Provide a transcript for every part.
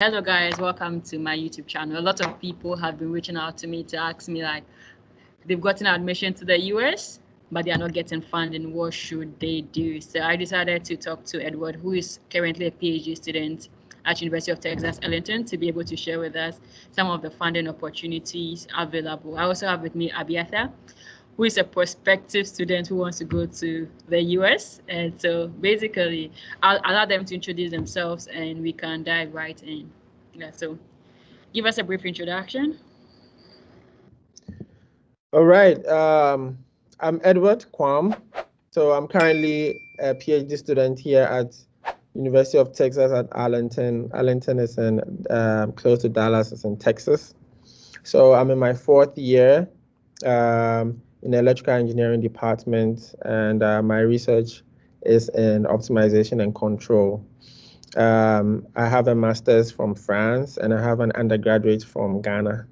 Hello guys, welcome to my YouTube channel. A lot of people have been reaching out to me to ask me like they've gotten admission to the US, but they are not getting funding. What should they do? So I decided to talk to Edward, who is currently a PhD student at University of Texas Arlington, to be able to share with us some of the funding opportunities available. I also have with me Abiathar, who is a prospective student who wants to go to the US. And so basically, I'll allow them to introduce themselves and we can dive right in. Yeah, so give us a brief introduction. All right. I'm Edward Kwam. So I'm currently a PhD student here at University of Texas at Arlington. Arlington is in close to Dallas. It's in Texas. So I'm in my fourth year in the electrical engineering department, and my research is in optimization and control. I have a master's from France, and I have an undergraduate from Ghana.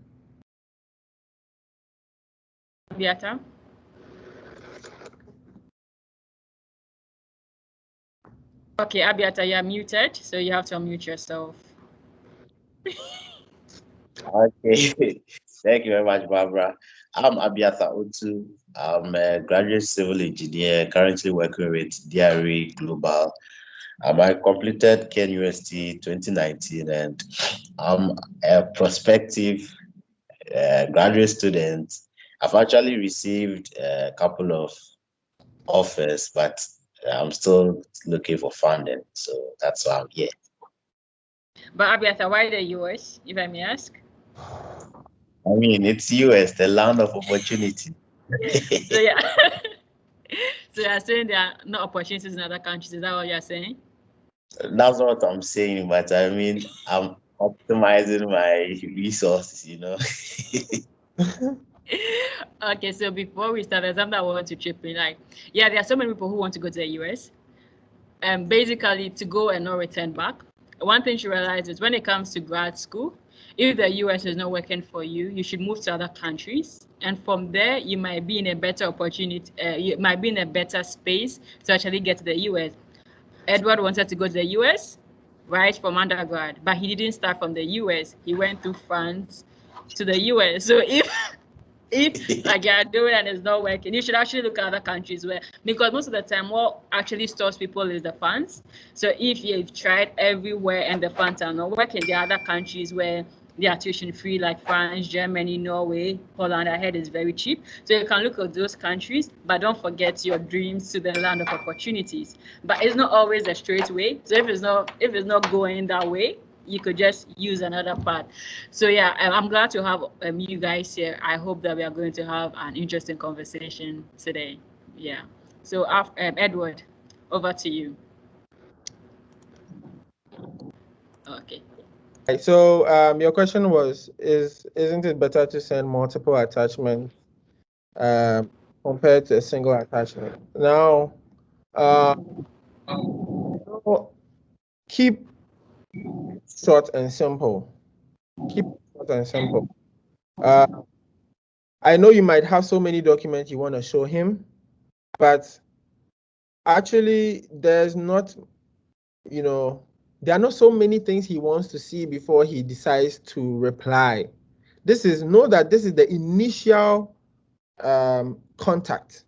Beata? Okay, Abiata, you're muted, so you have to unmute yourself. Okay, thank you very much, Barbara. I'm Abiathar Otoo. I'm a graduate civil engineer currently working with DRE Global. I completed KNUST 2019 and I'm a prospective graduate student. I've actually received a couple of offers, but I'm still looking for funding. So that's why I'm here. But Abiata, why the US, if I may ask? I mean, it's US, the land of opportunity. So yeah. So you're saying there are no opportunities in other countries, is that what you're saying? That's what I'm saying, but I mean, I'm optimizing my resources. Okay, so before we start, there's something I want to chip in. Like, yeah, there are so many people who want to go to the US, and basically to go and not return back. One thing you realize is when it comes to grad school, if the US is not working for you, you should move to other countries, and from there you might be in a better opportunity. You might be in a better space to actually get to the US. Edward wanted to go to the US, right, from undergrad, but he didn't start from the US. He went through France to the US. So if like you're doing and it's not working, you should actually look at other countries where, because most of the time what actually stops people is the funds. So if you've tried everywhere and the funds are not working, there are other countries where they are tuition free, like France, Germany, Norway, Holland. I heard is very cheap. So you can look at those countries, but don't forget your dreams to the land of opportunities. But it's not always a straight way. So if it's not going that way, you could just use another part. So yeah, I'm glad to have you guys here. I hope that we are going to have an interesting conversation today. Yeah. So Edward, over to you. Okay. Right. So your question was, isn't it better to send multiple attachments compared to a single attachment? Now, uh, keep short and simple. Keep it short and simple. Uh, I know you might have so many documents you want to show him, but actually, there are not so many things he wants to see before he decides to reply. Know that this is the initial contact.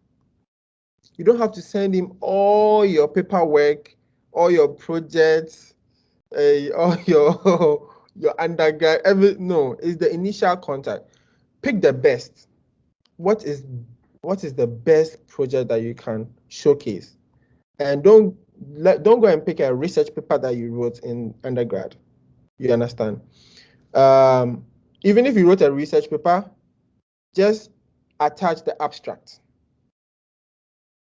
You don't have to send him all your paperwork, all your projects, all your undergrad. No, it's the initial contact. Pick the best. What is the best project that you can showcase? And don't go and pick a research paper that you wrote in undergrad. You understand? Even if you wrote a research paper, just attach the abstract.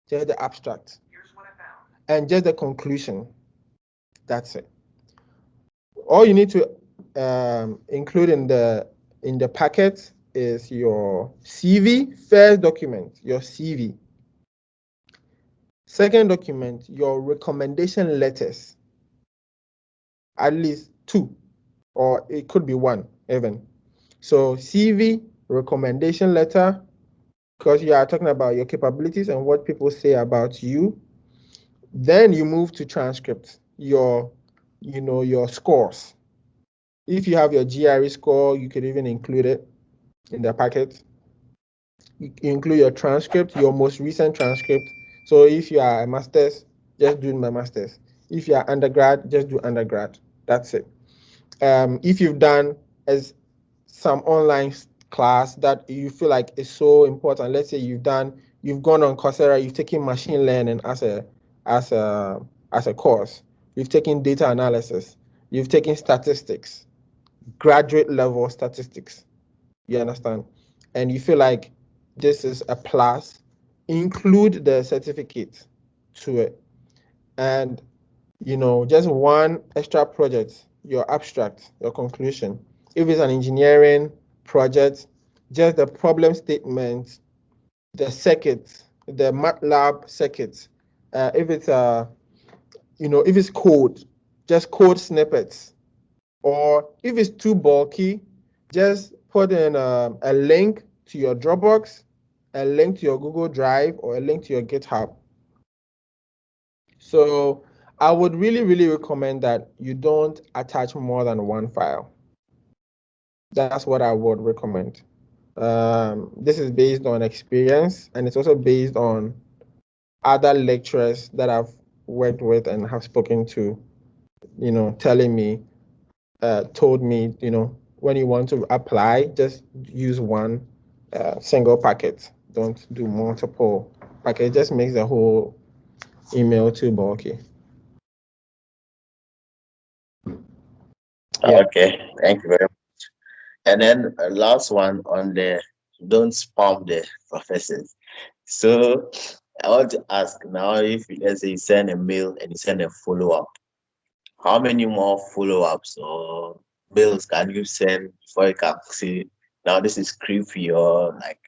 Just the abstract. Here's what I found. And just the conclusion. That's it. All you need to include in the packet is your CV, first document, your CV. Second document, your recommendation letters. At least 2, or it could be 1 even. So CV, recommendation letter, because you are talking about your capabilities and what people say about you. Then you move to transcript, your scores. If you have your GRE score, you could even include it in the packet. You include your transcript, your most recent transcript. So if you are a master's, just do my master's. If you are undergrad, just do undergrad. That's it. If you've done as some online class that you feel like is so important, let's say you've gone on Coursera, you've taken machine learning as a course, you've taken data analysis, you've taken statistics, graduate level statistics. You understand? And you feel like this is a plus, include the certificate to it. And just one extra project, your abstract, your conclusion. If it's an engineering project, just the problem statement, the circuits, the MATLAB circuits. If it's if it's code, just code snippets. Or if it's too bulky, just put in a link to your Dropbox, a link to your Google Drive, or a link to your GitHub. So I would really, really recommend that you don't attach more than one file. That's what I would recommend. This is based on experience, and it's also based on other lecturers that I've worked with and have spoken to, telling me, told me, when you want to apply, just use one single packet. Don't do multiple packets. It just makes the whole email too bulky. Yeah. Okay, thank you very much. And then last one on the don't spam the professors. So I want to ask now, if let's say you send a mail and you send a follow-up, how many more follow-ups or mails can you send before you can say, now this is creepy, or like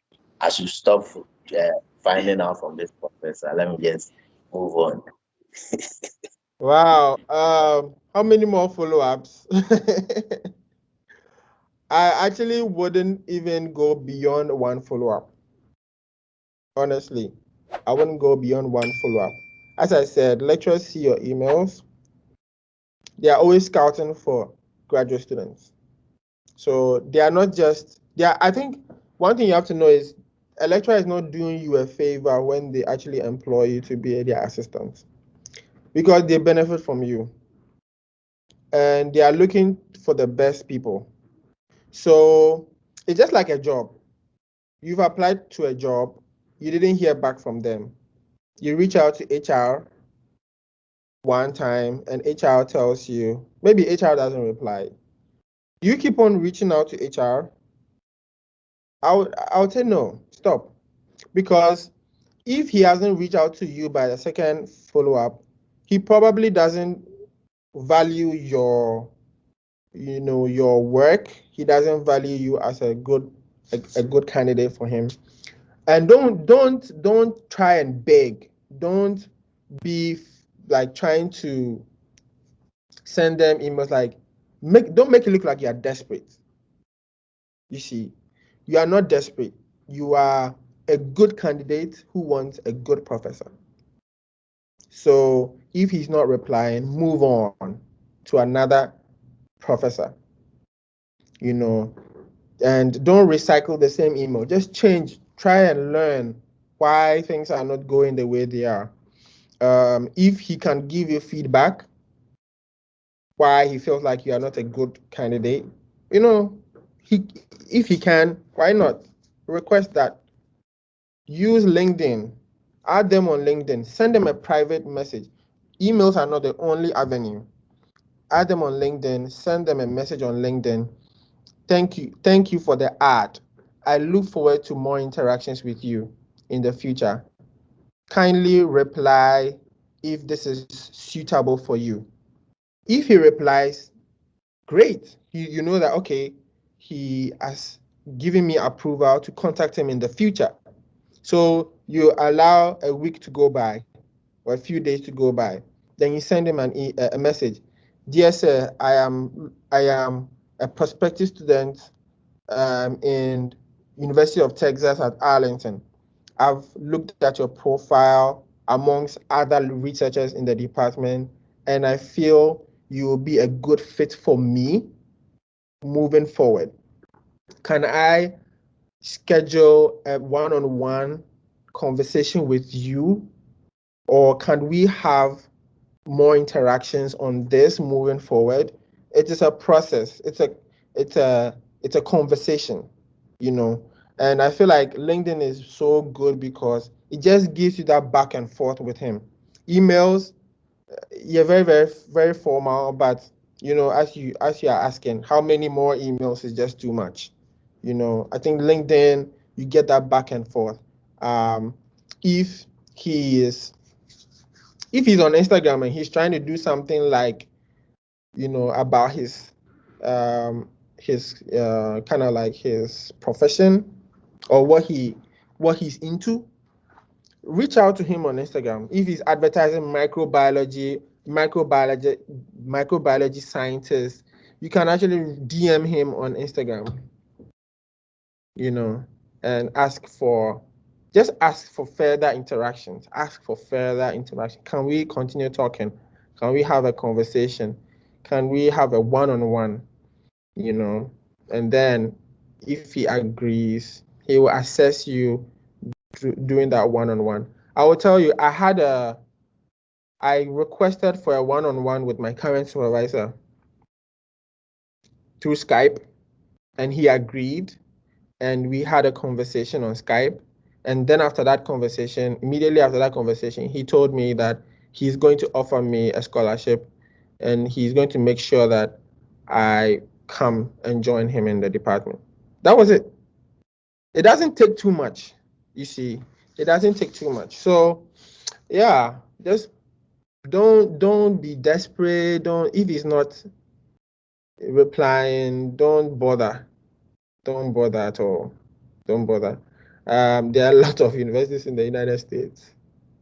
I should stop finding out from this professor. Let me just move on. Wow. How many more follow-ups? I actually wouldn't even go beyond one follow-up. Honestly, I wouldn't go beyond one follow-up. As I said, lecturers see your emails. They are always scouting for graduate students. So they are not just, I think one thing you have to know is a lecturer is not doing you a favor when they actually employ you to be their assistant, because they benefit from you and they are looking for the best people. So it's just like a job. You've applied to a job, you didn't hear back from them. You reach out to HR one time and HR tells you, maybe HR doesn't reply. You keep on reaching out to HR. I would say no, stop. Because if he hasn't reached out to you by the second follow-up, he probably doesn't value your work. He doesn't value you as a good candidate for him. And don't try and beg. Don't be like trying to send them emails like don't make it look like you're desperate. You see, you are not desperate. You are a good candidate who wants a good professor. So if he's not replying, move on to another professor, you know, and don't recycle the same email. Just change, try and learn why things are not going the way they are. If he can give you feedback, why he feels like you are not a good candidate, you know, he if he can, why not request that? Use LinkedIn, add them on LinkedIn, send them a private message. Emails are not the only avenue. Add them on LinkedIn, send them a message on LinkedIn. Thank you for the ad. I look forward to more interactions with you in the future. Kindly reply if this is suitable for you. If he replies, great. You know that, okay, he has given me approval to contact him in the future. So you allow a week to go by or a few days to go by. Then you send him a message. Dear sir, I am a prospective student in University of Texas at Arlington. I've looked at your profile amongst other researchers in the department, and I feel you will be a good fit for me moving forward? Can I schedule a one-on-one conversation with you, or can we have more interactions on this moving forward? It is a process. It's a conversation, you know. And I feel like LinkedIn is so good because it just gives you that back and forth with him. Emails, yeah, very, very, very formal, but you know, as you are asking, how many more emails is just too much? You know, I think LinkedIn, you get that back and forth. Um, if he is if he's on Instagram and he's trying to do something like, you know, about his kind of like his profession or what he's into, reach out to him on Instagram. If he's advertising microbiology scientist, you can actually DM him on Instagram, you know, and ask for further interactions. Ask for further interaction. Can we continue talking? Can we have a conversation? Can we have a one-on-one? You know, and then if he agrees, he will assess you doing that one-on-one. I will tell you, I requested for a one-on-one with my current supervisor through Skype, and he agreed, and we had a conversation on Skype. And then immediately after that conversation, he told me that he's going to offer me a scholarship, and he's going to make sure that I come and join him in the department. That was it. It doesn't take too much, you see. It doesn't take too much. So yeah, just don't be desperate. Don't If he's not replying, don't bother. Don't bother at all. Don't bother. There are a lot of universities in the United States.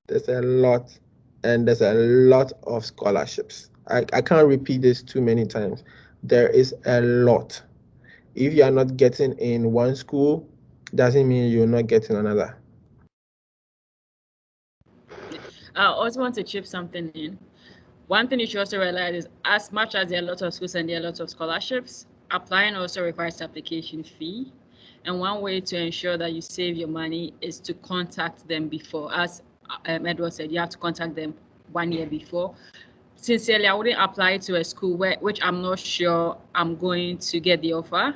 There's a lot, and there's a lot of scholarships. I can't repeat this too many times. There is a lot. If you are not getting in one school, doesn't mean you're not getting another. I also want to chip something in. One thing you should also realize is as much as there are a lot of schools and there are a lot of scholarships, applying also requires application fee. And one way to ensure that you save your money is to contact them before. As Edward said, you have to contact them 1 year before. Sincerely, I wouldn't apply to a school which I'm not sure I'm going to get the offer.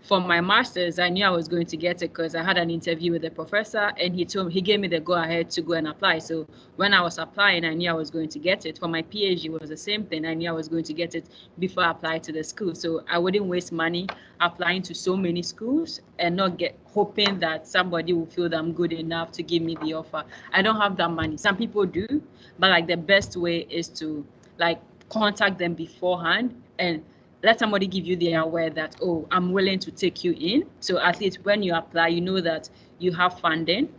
For my master's, I knew I was going to get it because I had an interview with the professor, and he gave me the go ahead to go and apply. So when I was applying, I knew I was going to get it. For my PhD, it was the same thing. I knew I was going to get it before I applied to the school. So I wouldn't waste money applying to so many schools and not hoping that somebody will feel that I'm good enough to give me the offer. I don't have that money. Some people do, but like the best way is to like contact them beforehand and let somebody give you the aware that, oh, I'm willing to take you in. So at least when you apply, you know that you have funding.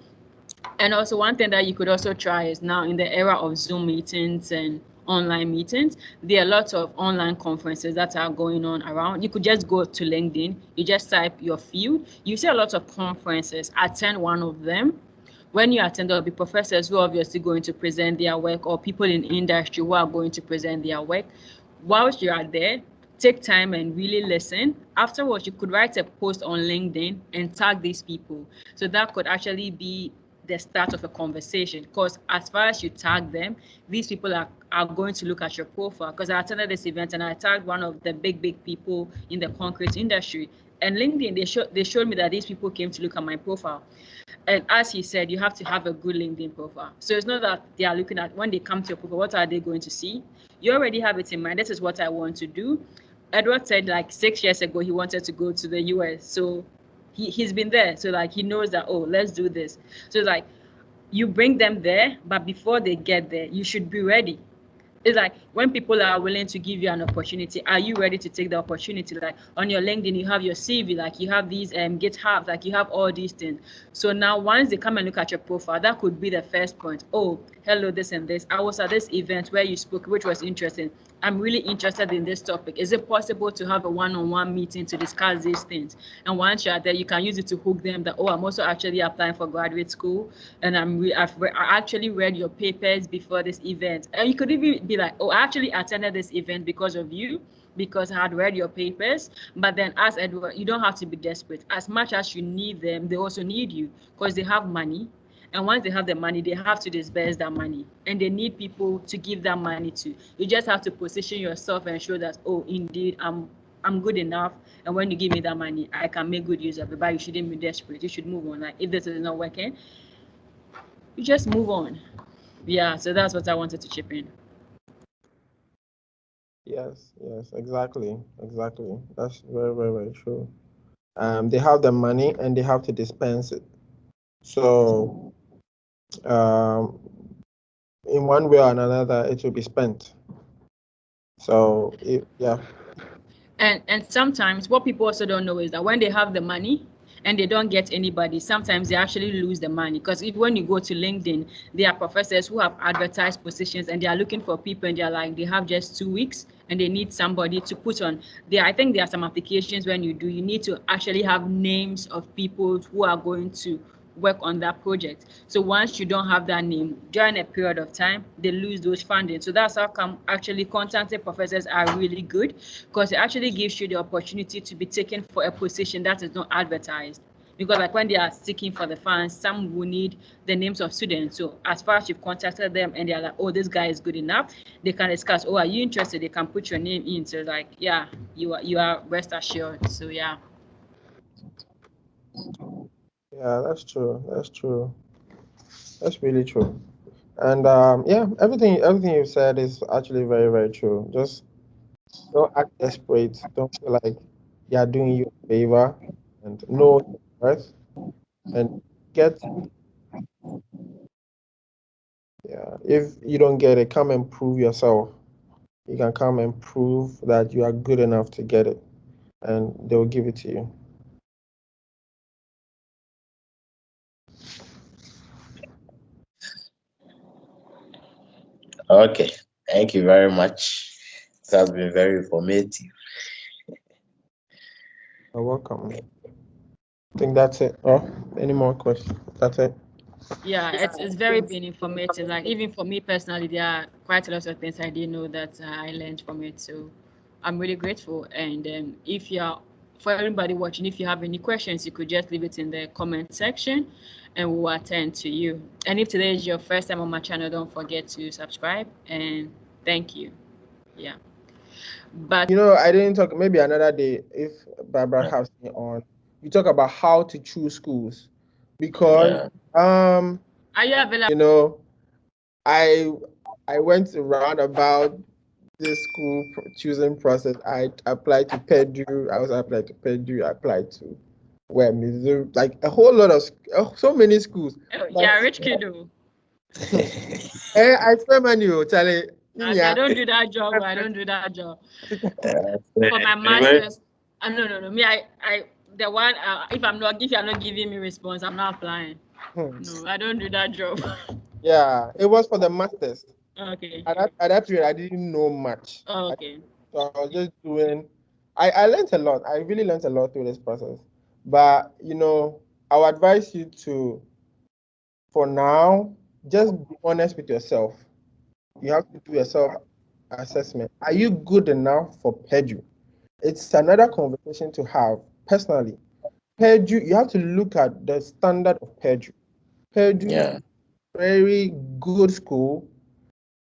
And also one thing that you could also try is now in the era of Zoom meetings and online meetings, there are lots of online conferences that are going on around. You could just go to LinkedIn, you just type your field. You see a lot of conferences, attend one of them. When you attend, there'll be professors who are obviously going to present their work or people in industry who are going to present their work. Whilst you are there, take time and really listen. Afterwards, you could write a post on LinkedIn and tag these people. So that could actually be the start of a conversation, because as far as you tag them, these people are going to look at your profile. Because I attended this event and I tagged one of the big people in the concrete industry, and LinkedIn, they showed me that these people came to look at my profile. And as he said, you have to have a good LinkedIn profile. So it's not that they are looking at, when they come to your profile, what are they going to see? You already have it in mind. This is what I want to do. Edward said like 6 years ago he wanted to go to the US. So he's been there. So like he knows that, oh, let's do this. So like you bring them there, but before they get there, you should be ready. It's like when people are willing to give you an opportunity, are you ready to take the opportunity? Like on your LinkedIn, you have your CV, like you have these GitHub, like you have all these things. So now once they come and look at your profile, that could be the first point. Oh, hello, this and this. I was at this event where you spoke, which was interesting. I'm really interested in this topic. Is it possible to have a one-on-one meeting to discuss these things? And once you're there, you can use it to hook them that, oh, I'm also actually applying for graduate school, and I actually read your papers before this event. And you could even be like, oh, I actually attended this event because of you. because I had read your papers. But then, as Edward, you don't have to be desperate. As much as you need them, they also need you because they have money. And once they have the money, they have to disperse that money. And they need people to give that money to. You just have to position yourself and show that, oh, indeed, I'm good enough. And when you give me that money, I can make good use of it. But you shouldn't be desperate. You should move on. Like if this is not working, you just move on. Yeah, so that's what I wanted to chip in. Yes, exactly. That's very, very, very true. They have the money and they have to dispense it. So, um, in one way or another, it will be spent. So, yeah. And sometimes what people also don't know is that when they have the money and they don't get anybody, sometimes they actually lose the money. Because if when you go to LinkedIn, there are professors who have advertised positions and they are looking for people and they're like they have just 2 weeks and they need somebody to put on there. I think there are some applications when you need to actually have names of people who are going to work on that project. So once you don't have that name during a period of time, they lose those funding. So that's how come actually consultant professors are really good, because it actually gives you the opportunity to be taken for a position that is not advertised. Because like when they are seeking for the funds, some will need the names of students. So as far as you've contacted them and they're like, oh, this guy is good enough, they can discuss, oh, are you interested? They can put your name in. So like, yeah, you are rest assured. So yeah. Yeah, that's true. That's really true. And yeah, everything you said is actually very, very true. Just don't act desperate. Don't feel like they are doing you a favor, and know your worth and get. Yeah, if you don't get it, come and prove yourself. You can come and prove that you are good enough to get it, and they will give it to you. Okay, thank you very much. It has been very informative. You're welcome. I think that's it. Oh, any more questions? That's it. Yeah, it's very been informative. Like even for me personally, there are quite a lot of things I didn't know that I learned from it. So I'm really grateful. And if you're for everybody watching, if you have any questions, you could just leave it in the comment section, and we'll attend to you. And if today is your first time on my channel, don't forget to subscribe and thank you. Yeah, but I didn't talk. Maybe another day, if Barbara has me on, we talk about how to choose schools, because Yeah. are you available? I I went around about this school choosing process. I applied to Purdue. I also applied to Purdue. I applied to where Missouri, like a whole lot of so many schools. Oh, But yeah, rich kid. I spend money, Charlie. I Yeah. don't do that job. I don't do that job. Uh, For my anyway, masters, no. Me, the one. If you're not giving me response, I'm not applying. No, I don't do that job. Yeah, it was for the masters. Okay. At that period, I didn't know much. Okay. So I was just doing. I learned a lot. I really learned a lot through this process. But I would advise you to, for now, just be honest with yourself. You have to do yourself assessment. Are you good enough for Purdue? It's another conversation to have personally. Purdue, you have to look at the standard of Purdue. Purdue is yeah, a very good school,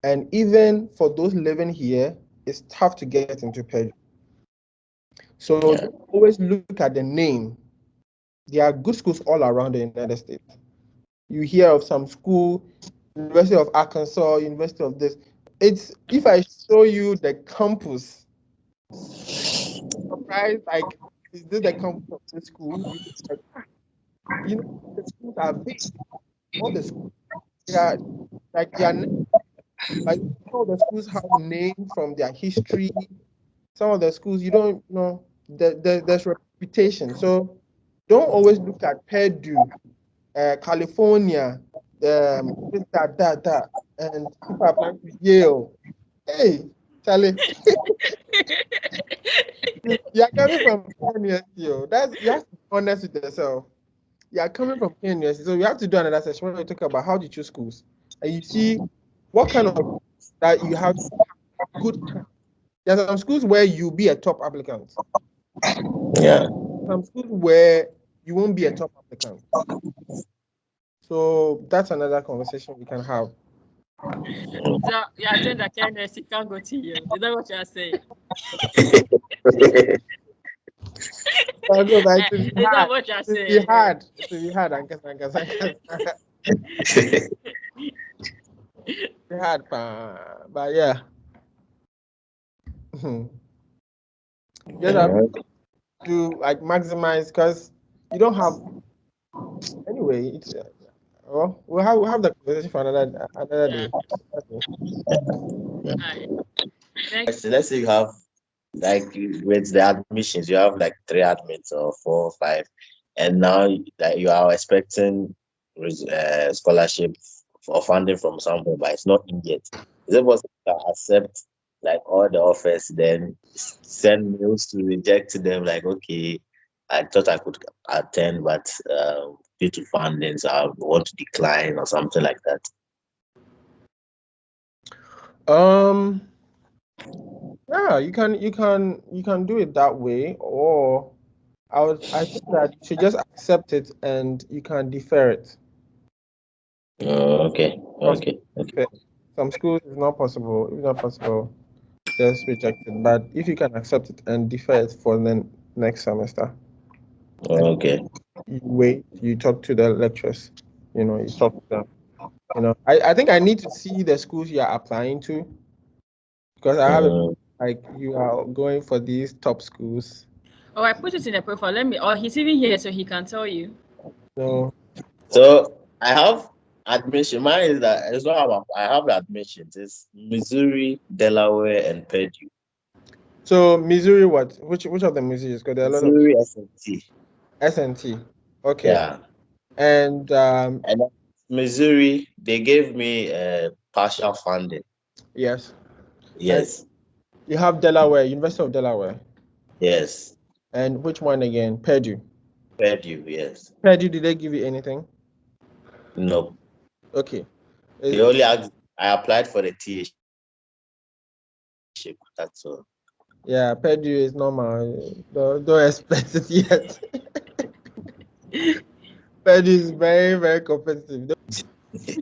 and even for those living here, it's tough to get into Purdue. So yeah, don't always look at the name. There are good schools all around the United States. You hear of some school, University of Arkansas, University of this. It's if I show you the campus, surprised, like, is this the campus of this school? The schools are big. All the schools, they are like they are like all the schools have names from their history. Some of the schools you don't know there's reputation. So don't always look at Purdue, California, that, and people apply to Yale. Hey, Charlie, you are coming from University. You have to be honest with yourself. You are coming from University, so we have to do another session where we talk about how to choose schools, and you see what kind of that you have good. There are some schools where you'll be a top applicant. Yeah. Some schools where you won't be a top applicant. So that's another conversation we can have. So you attend a kindness, you can't go to you. Is that what you are saying? No, but it will be Is that hard. what you are It will be saying? hard. It will be hard. It will be hard, but yeah. Just have to like maximize because you don't have anyway. It's well, we'll have the conversation for another day. Okay. Alright. Next. So let's say you have like with the admissions, you have like 3 admits or 4 or 5, and now that you are expecting scholarship or funding from somewhere, but it's not in yet. Is it possible to accept like all the offers, then send mails to reject them? Like, okay, I thought I could attend, but due to funding, so I want to decline or something like that. Um. Yeah, you can do it that way, or I think that you should just accept it and you can defer it. Okay, Because okay, okay, some schools it's not possible. It's not possible. Just reject it. But if you can accept it and defer it for the next semester, and okay. you wait, you talk to the lecturers. You talk to them. I think I need to see the schools you are applying to because I have a Mm. like you are going for these top schools. Oh, I put it in the profile. Let me. Oh, he's even here, so he can tell you. So So I have admission. Mine is that it's not about I have the admissions. It's Missouri, Delaware, and Purdue. So Missouri, what? Which of the Missouri? Because there are a lot of Missouri SNT. SNT. Okay. Yeah. And And Missouri, they gave me partial funding. yes. And Yes. you have Delaware, University of Delaware. Yes. And which one again? Purdue. Purdue, yes. Purdue, did they give you anything? No. Okay. They only asked I applied for the TA ship. That's all. Yeah, Purdue is normal. Don't expect it yet. Purdue is very, very competitive.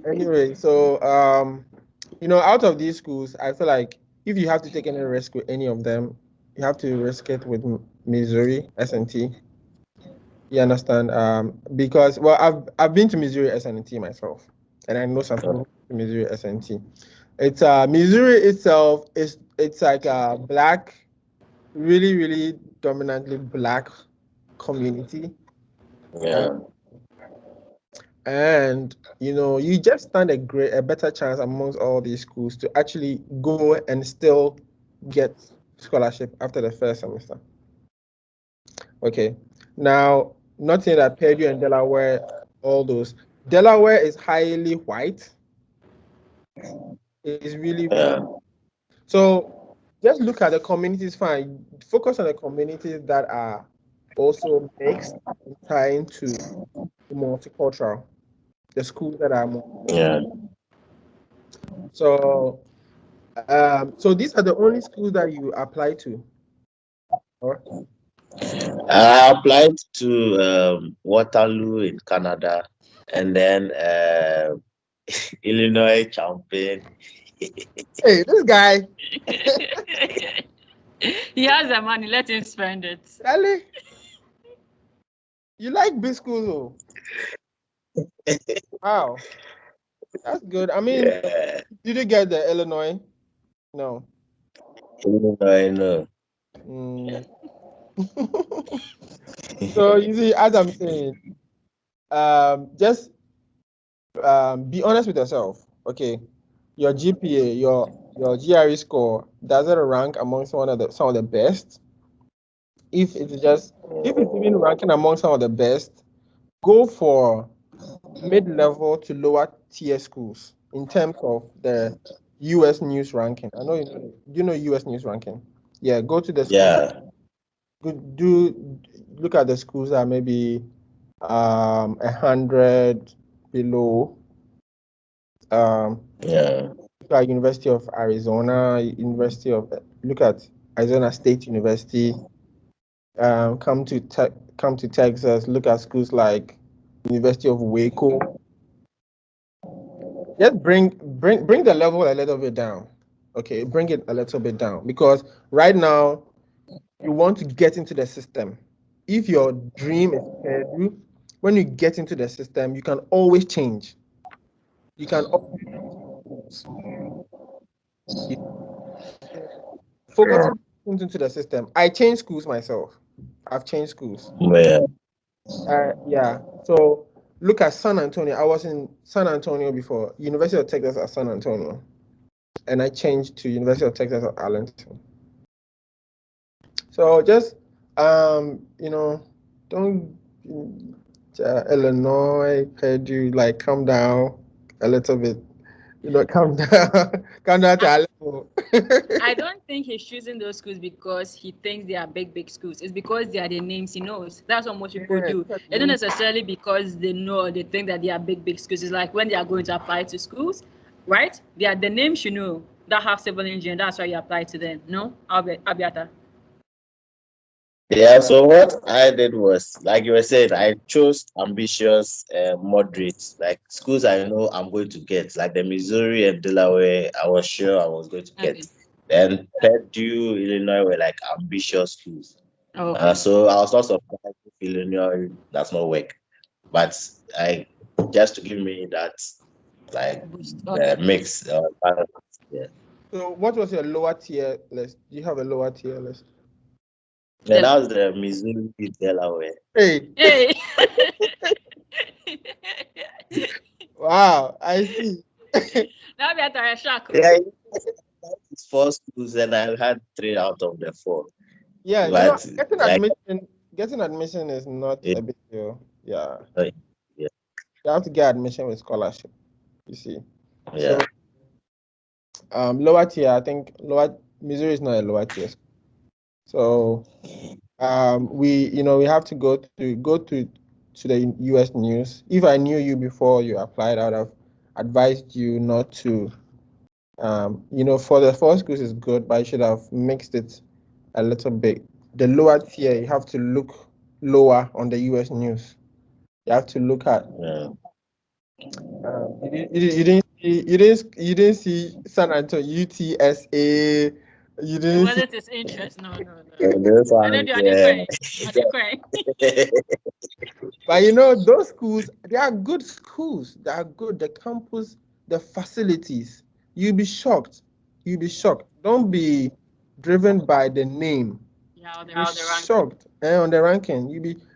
Anyway, so out of these schools, I feel like if you have to take any risk with any of them, you have to risk it with Missouri S&T. You understand? Because well, I've been to Missouri S&T myself, and I know some people to Missouri S&T. It's Missouri itself is it's like a black, really, really dominantly black community. Yeah. And you just stand a better chance amongst all these schools to actually go and still get scholarship after the first semester. Okay. Now, not saying that Purdue and Delaware, all those. Delaware is highly white. It is really, really. Yeah. So just look at the communities fine. Focus on the communities that are also mixed and trying to be multicultural. The schools that are more. Yeah. So these are the only schools that you apply to. Or I applied to Waterloo in Canada, and then Illinois Champaign. hey, this guy, He has the money. Let him spend it. Ali, you like big schools, oh? Wow, that's good. I mean, Yeah, did you get the Illinois? No. Illinois, no. Mm. So you see, as I'm saying, just be honest with yourself. Okay, your GPA, your GRE score, does it rank among some of the best? If it's even ranking among some of the best, go for mid-level to lower tier schools in terms of the US news ranking. I know you know US news ranking. Yeah, go to the schools. Yeah, Do look at the schools that maybe 100 below. yeah, Look at University of Arizona, look at Arizona State University. Come to Texas. Look at schools like University of Waco. Just bring the level a little bit down. Okay, bring it a little bit down because right now you want to get into the system. If your dream is Purdue, when you get into the system, you can always change. You can always focus into the system. I changed schools myself. I've changed schools. Yeah. Yeah. So look at San Antonio. I was in San Antonio before, University of Texas at San Antonio, and I changed to University of Texas at Arlington. So just don't Illinois, Purdue, like calm down a little bit. Calm down, calm down to I, our level. I don't think he's choosing those schools because he thinks they are big schools. It's because they are the names he knows. That's what most people Yeah, do. look at It's not me. necessarily because they know or they think that they are big schools. It's like when they are going to apply to schools, right? They are the names you know that have civil engineering. That's why you apply to them. No, Abiata. Yeah, so what I did was, like you were saying, I chose ambitious, moderate, like schools I know I'm going to get, like the Missouri and Delaware, I was sure I was going to get. Okay. Then Purdue, Illinois were like ambitious schools. Okay. So I was not surprised if Illinois does not work. But I just to give me that like Boost. Okay. mix balance. Yeah. So what was your lower tier list? Do you have a lower tier list? Yeah, that was the Missouri, Delaware. Hey, Hey. wow, I see. Now Abiata is shocked. Yeah, it's four schools and I had three out of the four. Yeah, But like getting admission is not it, a big deal. Yeah, yeah, you have to get admission with scholarship. You see. So yeah. lower tier, I think lower Missouri is not a lower tier. So we have to go to the US news. If I knew you before you applied, I would have advised you not to for the four schools is good, but you should have mixed it a little bit. The lower tier, you have to look lower on the US news. You have to look at Yeah. you didn't see San Antonio UTSA. You It didn't see. wasn't his interest. No, no, no. And those I don't ones, do yeah. adequate. Adequate. But those schools, they are good schools. They are good. The campus, the facilities. You'll be shocked. You'll be shocked. Don't be driven by the name. Yeah, the You'll be ranking. shocked. And on the ranking,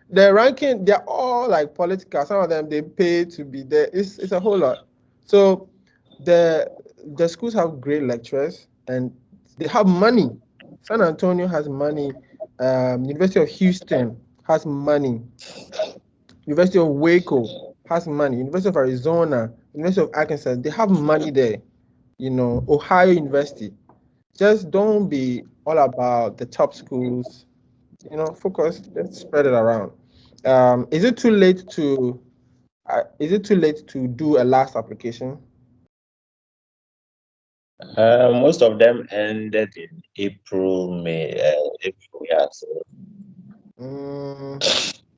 the ranking, they're all like political. Some of them they pay to be there. It's a whole lot. So the the schools have great lecturers and they have money. San Antonio has money. University of Houston has money. University of Waco has money. University of Arizona, University of Arkansas, they have money there. Ohio University. Just don't be all about the top schools. Focus. Let's spread it around. Is it too late to do a last application? Most of them ended in April, May, April, yeah. So Mm,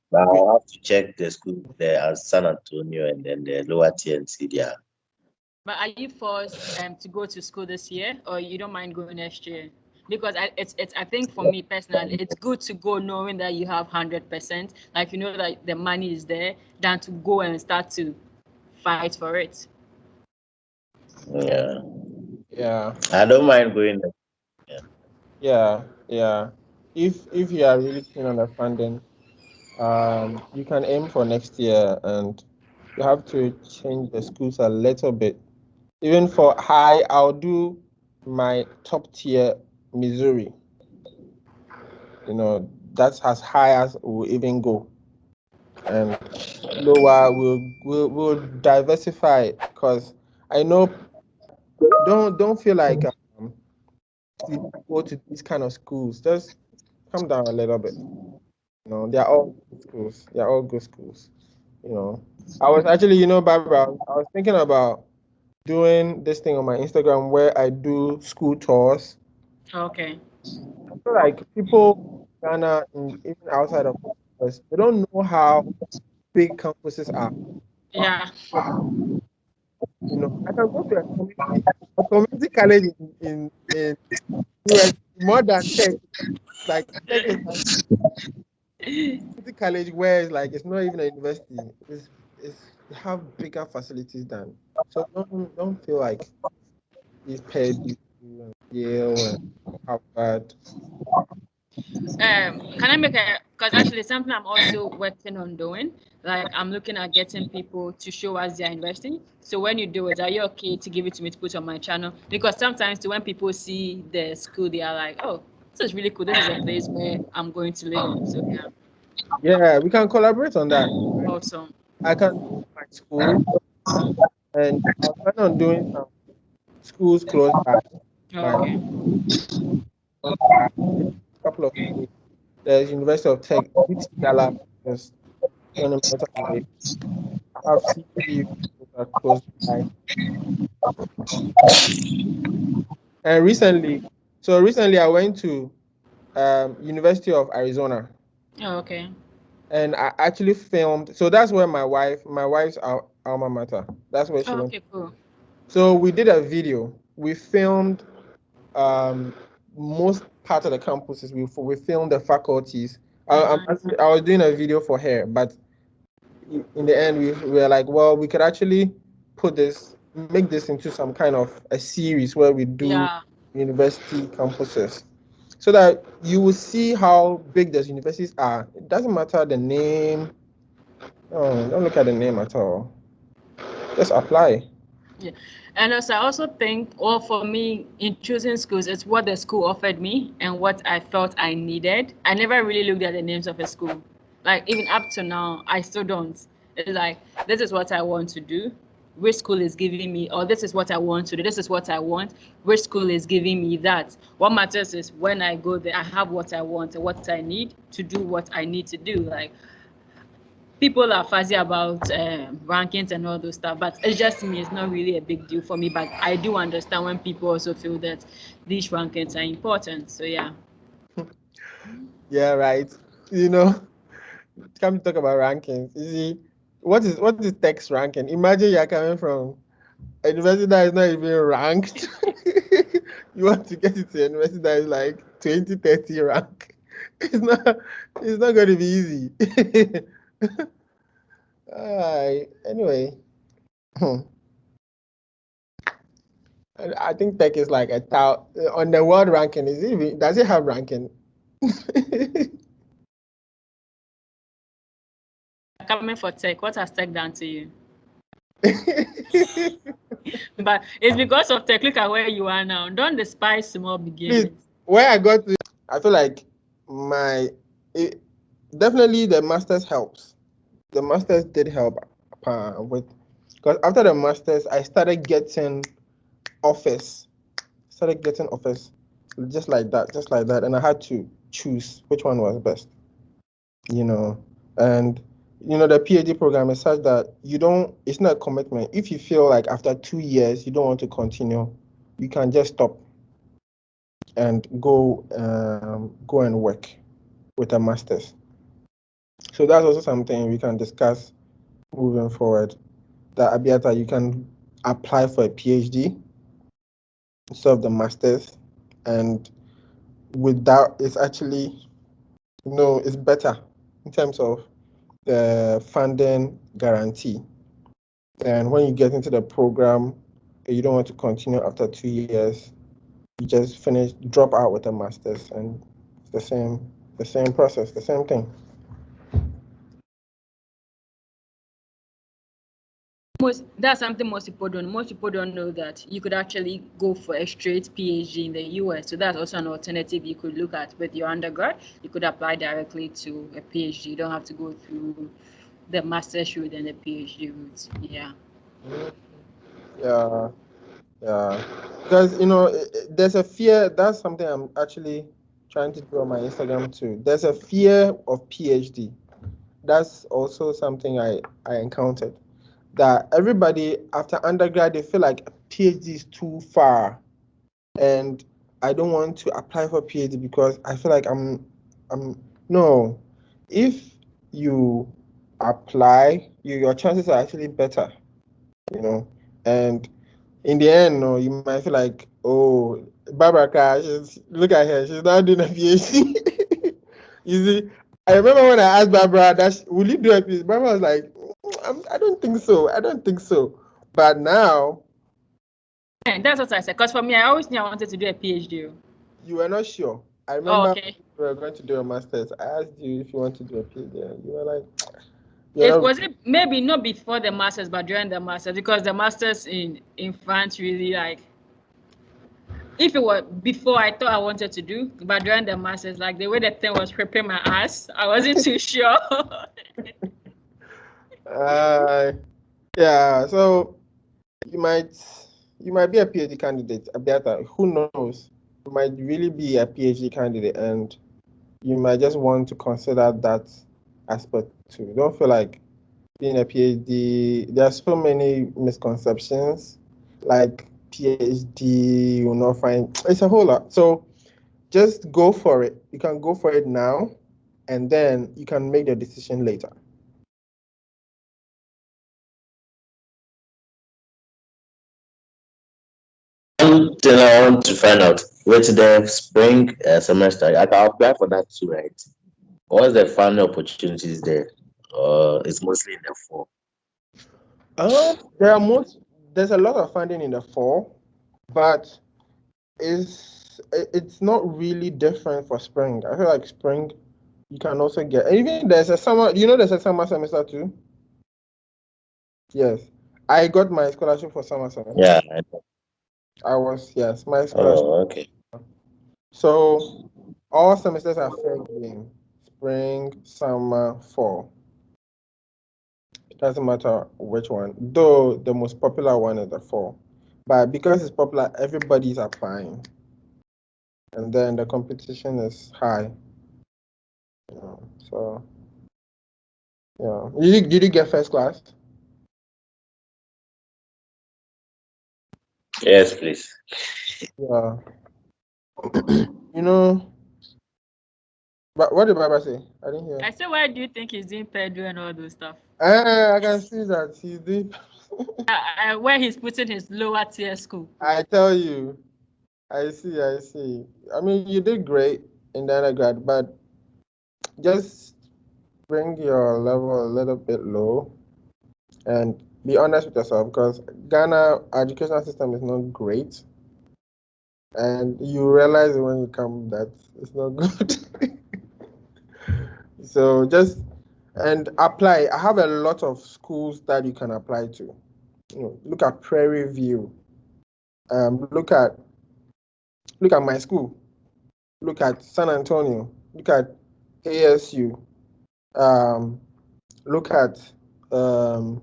but I'll have to check the school there at San Antonio and then the lower TNC there. But are you forced to go to school this year, or you don't mind going next year? Because it's I think for me personally, it's good to go knowing that you have 100%, like you know that the money is there, than to go and start to fight for it. Yeah. yeah, I don't mind going there. Yeah. yeah. If you are really keen on the funding, you can aim for next year, and you have to change the schools a little bit. Even for high, I'll do my top tier Missouri. That's as high as we'll even go. And lower, we'll diversify because I know don't feel like you go to these kind of schools. Just come down a little bit. They're all good schools. They're all good schools. I was actually, Barbara, I was thinking about doing this thing on my Instagram where I do school tours. Okay. I feel like people in Ghana, even outside of campus, they don't know how big campuses are. Yeah. I can go to a community college in US more than tech. Like tech is like community college where it's like it's not even a university. It's they have bigger facilities than. So don't feel like it's Purdue and Yale and Harvard. Can I make a, because actually something I'm also working on doing, like I'm looking at getting people to show us their investing. So when you do it, are you okay to give it to me to put on my channel? Because sometimes when people see the school, they are like, oh, this is really cool. This is a place where I'm going to live. So yeah, Yeah, we can collaborate on that. awesome. I can do my school, and I plan on doing some schools close by my Okay. a couple of schools. There's University of Tech, UTGala, there's 20 minutes away. I have CTV that are close by. And recently I went to University of Arizona, Oh, okay. and I actually filmed. So that's where my wife's alma mater. That's where she Oh, went. okay, cool. So we did a video. We filmed um, most part of the campuses. We filmed the faculties. Nice. I was doing a video for her, but in the end, we were like, well, we could actually make this into some kind of a series where we do Yeah. university campuses, so that you will see how big those universities are. It doesn't matter the name. No, don't look at the name at all. Just apply. Yeah. And also, I also think, well, for me, in choosing schools, it's what the school offered me and what I felt I needed. I never really looked at the names of a school. Like, even up to now, I still don't. It's like, this is what I want to do. Which school is giving me, or this is what I want to do. This is what I want. Which school is giving me that? What matters is when I go there, I have what I want and what I need to do what I need to do. Like, people are fuzzy about rankings and all those stuff, but it's just me. It's not really a big deal for me. But I do understand when people also feel that these rankings are important. So yeah. Yeah, right. You know, come to talk about rankings. You see, what is text ranking? Imagine you're coming from a university that is not even ranked. You want to get into a university that is like 20, 30 rank. It's not it's not going to be easy. Anyway, I think tech is like on the world ranking. Does it have ranking? Coming for tech, what has tech done to you? But it's because of tech. Look at where you are now. Don't despise small Please, beginnings. where I got to, I feel like it, definitely the masters helps. The masters did help with, because after the masters, I office, started getting office, just like that, and I had to choose which one was best, you know, and the PhD program is such that it's not a commitment. If you feel like after 2 years you don't want to continue, you can just stop and go and work with a master's. So that's also something we can discuss moving forward. That Abiathar, you can apply for a PhD instead of the master's, and with that, it's actually it's better in terms of the funding guarantee. And when you get into the program, you don't want to continue after 2 years. You just drop out with a master's, and it's the same process, the same thing. That's something most people don't. Most people don't know that you could actually go for a straight PhD in the US. So that's also an alternative you could look at with your undergrad. You could apply directly to a PhD. You don't have to go through the master's route and the PhD route. Yeah. Yeah, yeah. Because there's a fear. That's something I'm actually trying to do on my Instagram too. There's a fear of PhD. That's also something I encountered. That everybody after undergrad they feel like PhD is too far, and I don't want to apply for PhD because I feel like I'm no. If you apply, your chances are actually better, and in the end, no, you might feel like, oh, Barbara, look at her, she's not doing a PhD. You see, I remember when I asked Barbara that will you do a PhD? Barbara was like, I don't think so. I don't think so. But now, And that's what I said. Because for me, I always knew I wanted to do a PhD. you were not sure. I Oh, remember okay. we were going to do a master's. I asked you if you want to do a PhD, and you were like, you're It not. was it maybe not before the masters, but during the masters, because the masters in France really like. If it were before, I thought I wanted to do, but during the masters, like the way the thing was preparing my ass, I wasn't too sure. Yeah. So you might be a PhD candidate, Abiathar. Who knows? You might really be a PhD candidate, and you might just want to consider that aspect too. Don't feel like being a PhD. There are so many misconceptions, like PhD you will not find. It's a whole lot. So just go for it. You can go for it now, and then you can make the decision later. One thing I want to find out with the spring semester, I can apply for that too, right? What's the funding opportunities there? It's mostly in the fall. There's a lot of funding in the fall, but it's not really different for spring. I feel like spring you can also get, and even there's a summer. There's a summer semester too. Yes, I got my scholarship for summer semester. Yeah. Yes, my scholarship. Oh, okay. So all semesters are fair game. Spring, summer, fall. It doesn't matter which one. Though the most popular one is the fall. But because it's popular, everybody's applying. And then the competition is high. So yeah. Did you get first class? Yes, please. Yeah. You know, but what did Baba say? I didn't hear. I said, why do you think he's doing Pedro and all those stuff? I can see that he's doing. Where he's putting his lower tier school. I tell you, I see. I mean, you did great in the undergrad, but just bring your level a little bit low and be honest with yourself, because Ghana educational system is not great, and you realize when you come that it's not good. So just and apply. I have a lot of schools that you can apply to. Look at Prairie View. Look at my school. Look at San Antonio. Look at ASU. Um, look at um,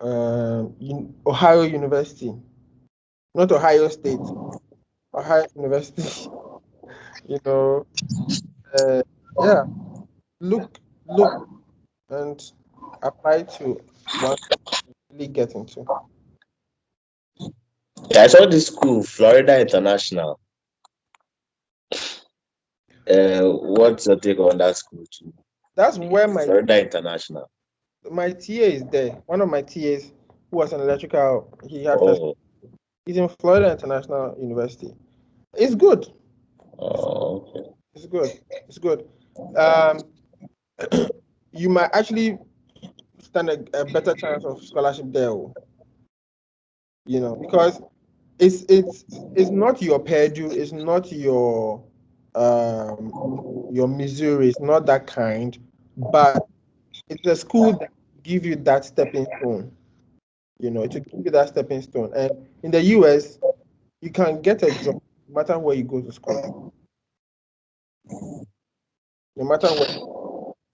Ohio University, not Ohio State, Ohio University. you know, uh, yeah. Look, and apply to one really get into. Yeah, I saw this school, Florida International. What's your take on that school too? That's where Florida International. my TA is there. One of my TAs who was an electrical, he had first. Oh, He's in Florida International University. It's good. okay. It's good. It's good. Um, you might actually stand a better chance of scholarship there. Because it's not your Purdue, it's not your Missouri, it's not that kind, but it's a school that give you that stepping stone. It will give you that stepping stone. And in the US, you can get a job no matter where you go to school. No matter where.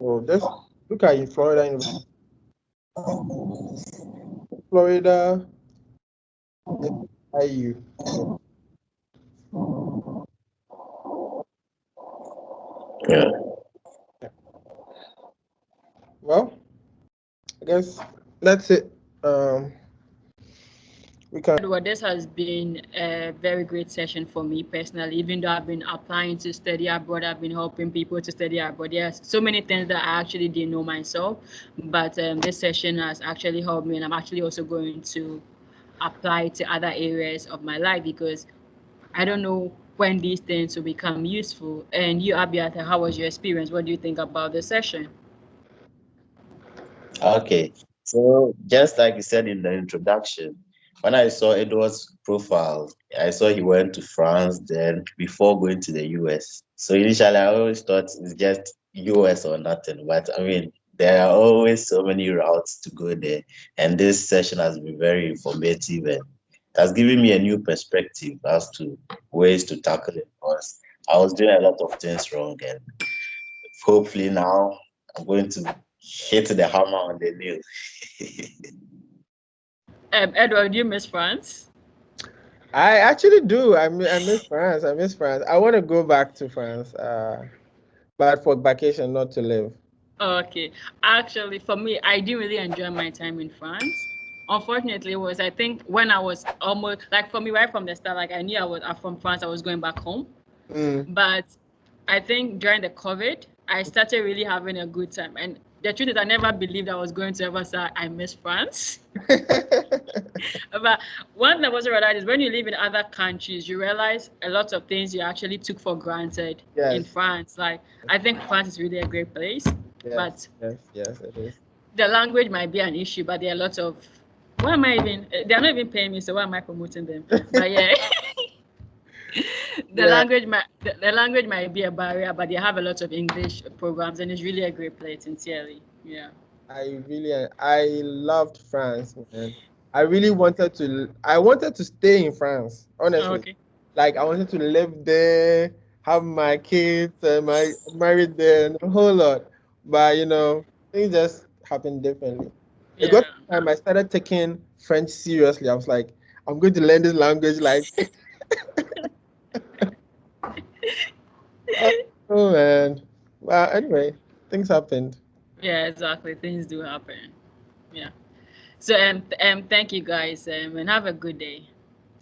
So just look at in Florida University. Florida IU. Yeah. Well, I guess that's it. We can. Edward, this has been a very great session for me personally. Even though I've been applying to study abroad, I've been helping people to study abroad. There's so many things that I actually didn't know myself, but this session has actually helped me, and I'm actually also going to apply to other areas of my life because I don't know when these things will become useful. And you, Abiathar, how was your experience? What do you think about the session? Okay, so just like you said in the introduction, when I saw Edward's profile, I saw he went to France then before going to the US. So initially, I always thought it's just US or nothing, but I mean, there are always so many routes to go there, and this session has been very informative and it has given me a new perspective as to ways to tackle it because I was doing a lot of things wrong, and hopefully now I'm going to hit the hammer on the nail. Edward, do you miss France? I actually do. I miss France. I miss France. I want to go back to France, but for vacation, not to live. Okay. Actually, for me, I didn't really enjoy my time in France. Unfortunately, it was I think when I was almost like for me right from the start, like I knew I'm from France, I was going back home. Mm. But I think during the COVID, I started really having a good time. And the truth is, I never believed I was going to ever say I miss France. But one thing I also realized is when you live in other countries, you realize a lot of things you actually took for granted in Yes. France. Like I think France is really a great place, Yes. but Yes. Yes. It is. the language might be an issue. But there are lots of why am I even? They're not even paying me, so why am I promoting them? But yeah. Yeah. The language might be a barrier, but they have a lot of English programs, and it's really a great place. Sincerely, yeah. I loved France, man. I really wanted to stay in France, honestly. Okay. Like I wanted to live there, have my kids, my married there, and a whole lot. But things just happened differently. It got Yeah. to the time I started taking French seriously. I was like, I'm going to learn this language. Like, oh man. Well, anyway, things happened. Yeah, exactly. Things do happen. Yeah. So thank you guys, and have a good day.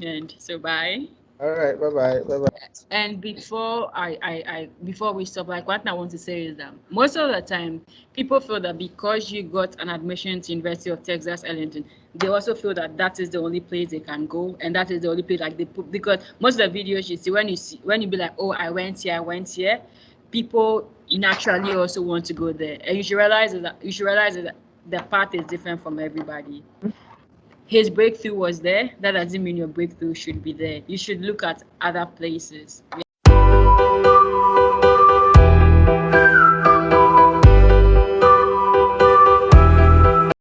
And so bye. All right, bye bye, bye bye. And before we stop, like one thing I want to say is that most of the time people feel that because you got an admission to University of Texas Arlington, they also feel that that is the only place they can go, and that is the only place like they put because most of the videos you see when you be like, oh, I went here, people naturally also want to go there, and you should realize that the path is different from everybody. His breakthrough was there. That doesn't mean your breakthrough should be there. You should look at other places.